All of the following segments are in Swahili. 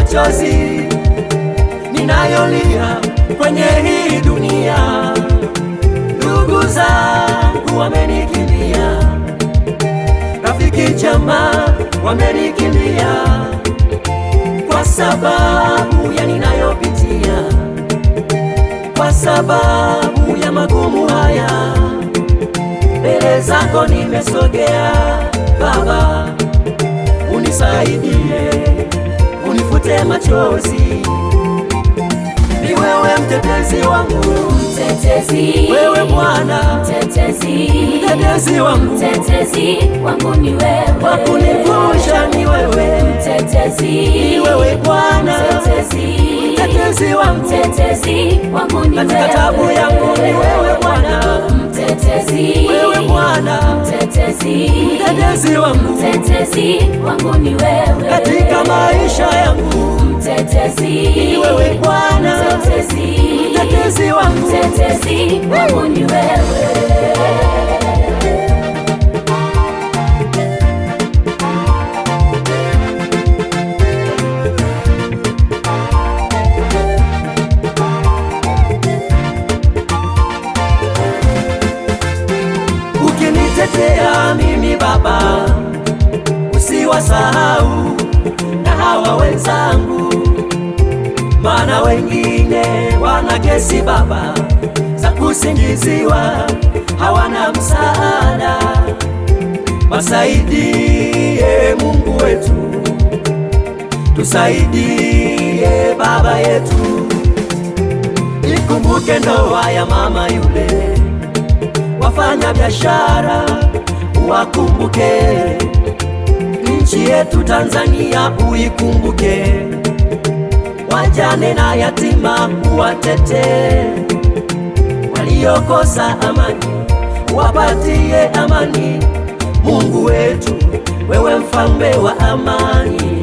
machozi ninayolia kwenye hii dunia. Ndugu zangu wamenikimbia, rafiki jamaa wamenikimbia, kwa sababu ya ninayopitia, kwa sababu ya magumu haya. Mbele zako nimesogea Baba, unisaidie, unifute machozi. Ni wewe mtetezi wangu, Mtetezi, wewe Bwana, mtetezi, mtetezi wangu, mtetezi wangu ni wewe, wakunivusha ni wewe, mtetezi, ni wewe Bwana, mtetezi, mtetezi wangu, mtetezi wangu ni wewe, katika tabu yangu ni wewe Bwana, mtetezi, wewe Bwana, mtetezi, mtetezi wangu, mtetezi wangu ni wewe, katika maisha yangu mtetezi, ni wewe Bwana, mtetezi, mtetezi wangu, mtetezi wangu ni wewe. ukinitetea mimi Baba, usiwasahau na hawa wenzangu, maana wengine wana kesi Baba za kusingiziwa, hawana msaada. Wasaidie Mungu wetu, tusaidie Baba yetu. Ikumbuke ndoa ya mama yule, wafanya biashara uwakumbuke, nchi yetu Tanzania uikumbuke, wajane na yatima uwatetee, waliokosa amani wapatie amani. Mungu wetu, wewe mfalme wa amani,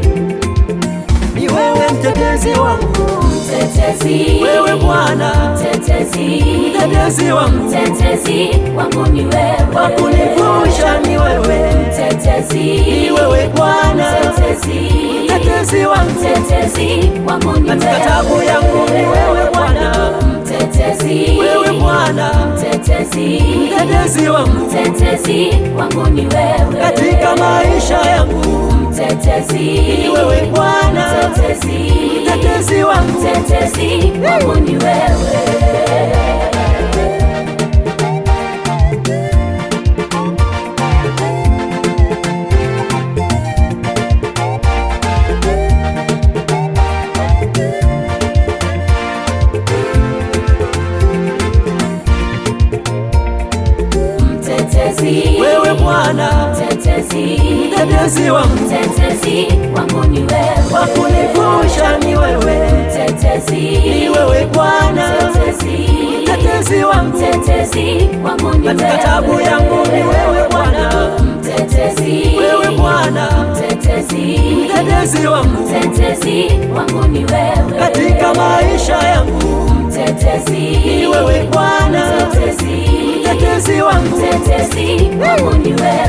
ni wewe mtetezi wangu, Mtetezi, wewe Bwana, mtetezi, mtetezi wangu, mtetezi wangu ni wewe, wakunivusha ni wewe, mtetezi, ni wewe Bwana, mtetezi, mtetezi wangu, mtetezi wangu ni katika wewe, tabu yangu ni wewe Bwana, mtetezi, wewe Bwana, mtetezi, mtetezi wangu, mtetezi wangu ni wewe, katika maisha yangu mtetezi, ni wewe Bwana, mtetezi, mtetezi wangu, mtetezi wangu ni wewe. wewe Bwana, mtetezi, mtetezi wangu, mtetezi wangu ni wewe, wakunivusha ni wewe, mtetezi, ni wewe Bwana, mtetezi, mtetezi wangu, mtetezi wangu ni wewe, katika tabu yangu ni wewe Bwana, mtetezi, wewe Bwana, mtetezi, mtetezi wangu, mtetezi wangu ni wewe, katika maisha yangu mtetezi, ni wewe Bwana, mtetezi, mtetezi wangu, mtetezi wangu ni wewe.